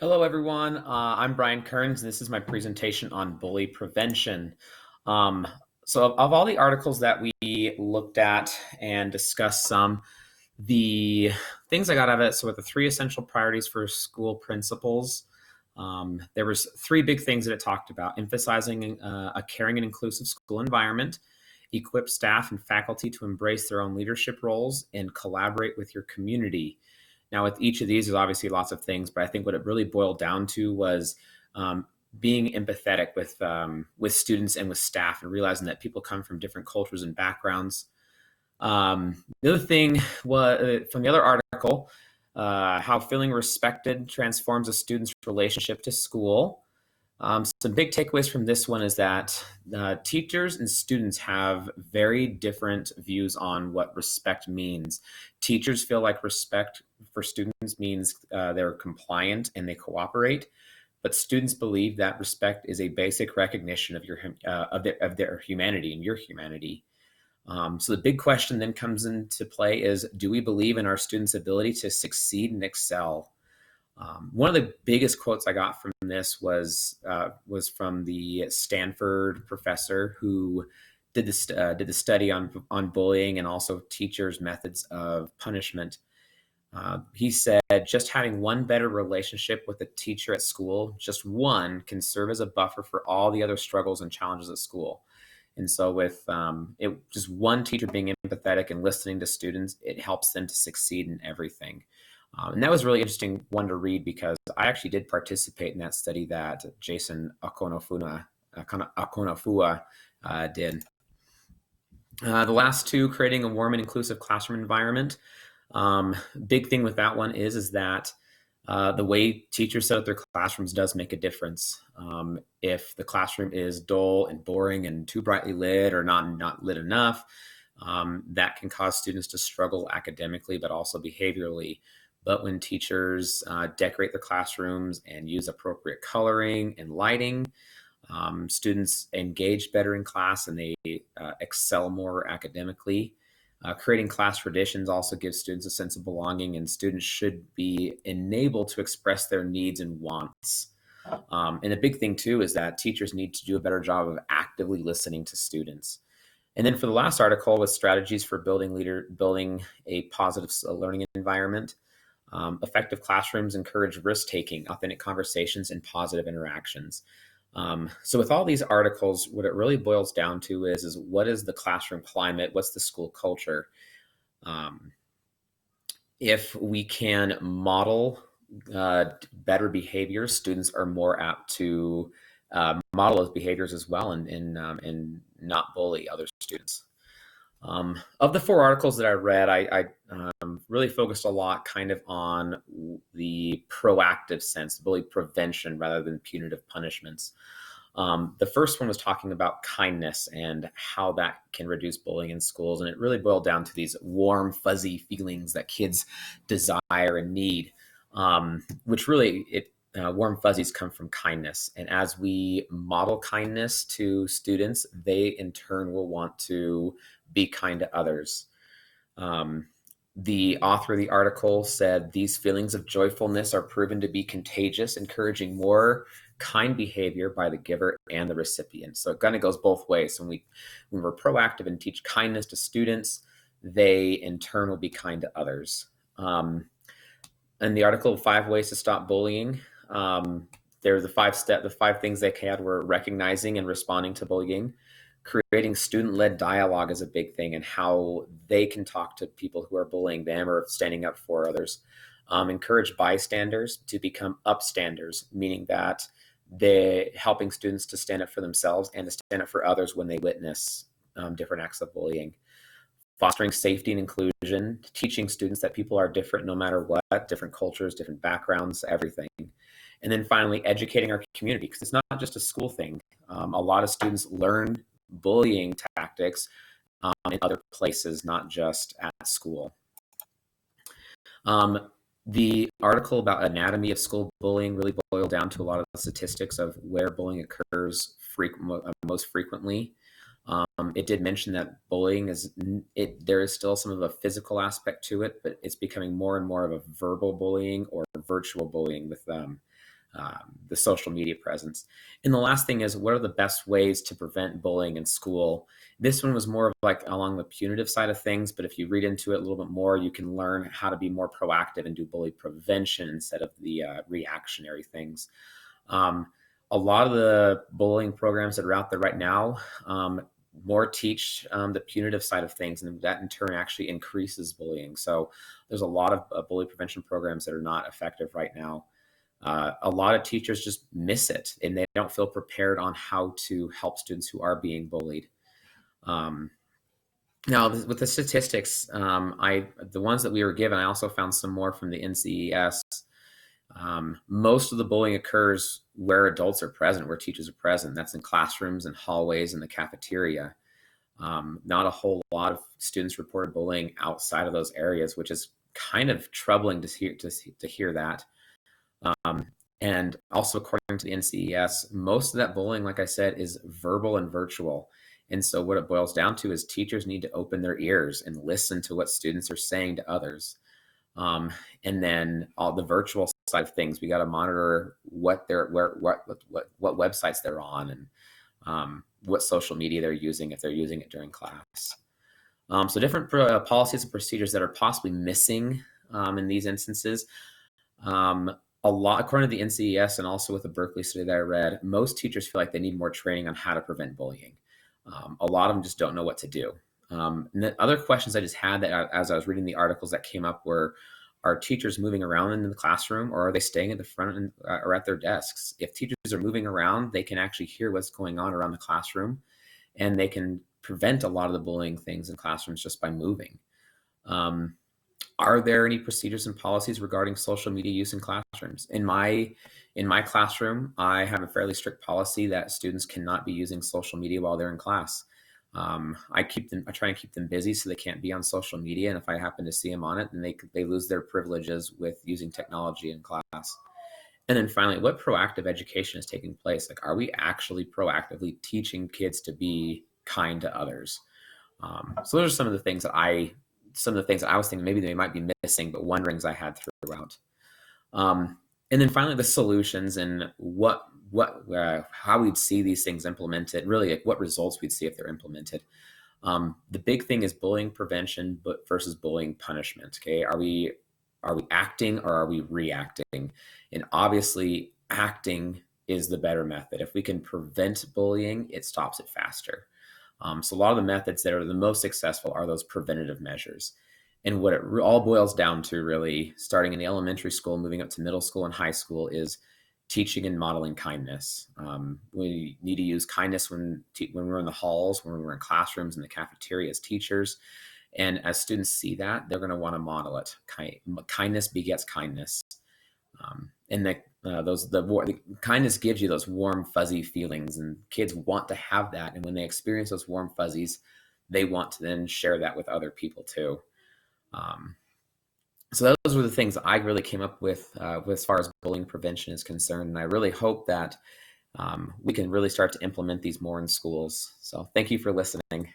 Hello, everyone. I'm Brian Kearns, and this is my presentation on bully prevention. Um, of all the articles that we looked at and discussed the things I got out of it, so with the three essential priorities for school principals, there was three big things that it talked about: emphasizing a caring and inclusive school environment, equip staff and faculty to embrace their own leadership roles, and collaborate with your community. Now, with each of these, there's obviously lots of things, but I think what it really boiled down to was um, being empathetic with students and with staff, and realizing that people come from different cultures and backgrounds. The other thing was from the other article, how feeling respected transforms a student's relationship to school. Some big takeaways from this one is that teachers and students have very different views on what respect means. Teachers feel like respect for students means they're compliant and they cooperate, but students believe that respect is a basic recognition of of their humanity and your humanity. So the big question then comes into play is: do we believe in our students' ability to succeed and excel? One of the biggest quotes I got from this was from the Stanford professor who did the study on bullying and also teachers' methods of punishment. He said, just having one better relationship with a teacher at school, just one, can serve as a buffer for all the other struggles and challenges at school. And so, with just one teacher being empathetic and listening to students, it helps them to succeed in everything. And that was really interesting one to read because I actually did participate in that study that Jason Akonafua did. The last two, creating a warm and inclusive classroom environment. Big thing with that one is that the way teachers set up their classrooms does make a difference. If the classroom is dull and boring and too brightly lit or not lit enough, that can cause students to struggle academically, but also behaviorally. But when teachers decorate their classrooms and use appropriate coloring and lighting, students engage better in class and they excel more academically. Creating class traditions also gives students a sense of belonging, and students should be enabled to express their needs and wants. And the big thing, too, is that teachers need to do a better job of actively listening to students. And then for the last article was strategies for building a positive learning environment. Effective classrooms encourage risk-taking, authentic conversations, and positive interactions. So with all these articles, what it really boils down to is what is the classroom climate? What's the school culture? Um, if we can model better behaviors, students are more apt to model those behaviors as well and not bully other students. Of the four articles that I read, I really focused a lot kind of on the proactive sense, bully prevention rather than punitive punishments. The first one was talking about kindness and how that can reduce bullying in schools. And it really boiled down to these warm, fuzzy feelings that kids desire and need, which really, warm fuzzies come from kindness. And as we model kindness to students, they in turn will want to be kind to others. Um, the author of the article said these feelings of joyfulness are proven to be contagious, encouraging more kind behavior by the giver and the recipient. So it kind of goes both ways. So when we're proactive and teach kindness to students, they in turn will be kind to others. In the article, 5 ways to stop bullying. There are the five things they had were recognizing and responding to bullying, creating student-led dialogue is a big thing, and how they can talk to people who are bullying them or standing up for others. Encourage bystanders to become upstanders, meaning that they're helping students to stand up for themselves and to stand up for others when they witness different acts of bullying. Fostering safety and inclusion, teaching students that people are different no matter what, different cultures, different backgrounds, everything. And then finally, educating our community, because it's not just a school thing. A lot of students learn bullying tactics in other places, not just at school. The article about anatomy of school bullying really boiled down to a lot of the statistics of where bullying occurs most frequently. It did mention that bullying there is still some of a physical aspect to it, but it's becoming more and more of a verbal bullying or virtual bullying with the social media presence. And the last thing is, what are the best ways to prevent bullying in school? This one was more of like along the punitive side of things, but if you read into it a little bit more, you can learn how to be more proactive and do bully prevention instead of the reactionary things. Um, a lot of the bullying programs that are out there right now more teach the punitive side of things, and that in turn actually increases bullying. So there's a lot of bully prevention programs that are not effective right now. A lot of teachers just miss it, and they don't feel prepared on how to help students who are being bullied. Um, Now, with the statistics, the ones that we were given, I also found some more from the NCES. Most of the bullying occurs where adults are present, where teachers are present. That's in classrooms and hallways and the cafeteria. Not a whole lot of students reported bullying outside of those areas, which is kind of troubling to hear that. And also, according to the NCES, most of that bullying, like I said, is verbal and virtual. And so, what it boils down to is teachers need to open their ears and listen to what students are saying to others. And then all the virtual side of things, we got to monitor what websites they're on, and what social media they're using if they're using it during class. So different policies and procedures that are possibly missing in these instances. A lot, according to the NCES and also with the Berkeley study that I read, most teachers feel like they need more training on how to prevent bullying. A lot of them just don't know what to do. And the other questions I just had that as I was reading the articles that came up were, are teachers moving around in the classroom, or are they staying at the front or at their desks? If teachers are moving around, they can actually hear what's going on around the classroom, and they can prevent a lot of the bullying things in classrooms just by moving. Are there any procedures and policies regarding social media use in classrooms? In my classroom, I have a fairly strict policy that students cannot be using social media while they're in class. I try and keep them busy so they can't be on social media, and if I happen to see them on it, then they lose their privileges with using technology in class. And then finally, what proactive education is taking place? Like, are we actually proactively teaching kids to be kind to others? So those are some of the things that I was thinking maybe they might be missing, but wonderings I had throughout. And then finally, the solutions and how we'd see these things implemented, really like what results we'd see if they're implemented. The big thing is bullying prevention versus bullying punishment. Okay, are we acting or are we reacting? And obviously, acting is the better method. If we can prevent bullying, it stops it faster. So a lot of the methods that are the most successful are those preventative measures. And what it all boils down to, really, starting in the elementary school, moving up to middle school and high school, is teaching and modeling kindness. We need to use kindness when we're in the halls, when we're in classrooms, in the cafeteria as teachers. And as students see that, they're going to want to model it. Kindness begets kindness. And the kindness gives you those warm, fuzzy feelings, and kids want to have that. And when they experience those warm fuzzies, they want to then share that with other people too. So those were the things I really came up with as far as bullying prevention is concerned. And I really hope that we can really start to implement these more in schools. So thank you for listening.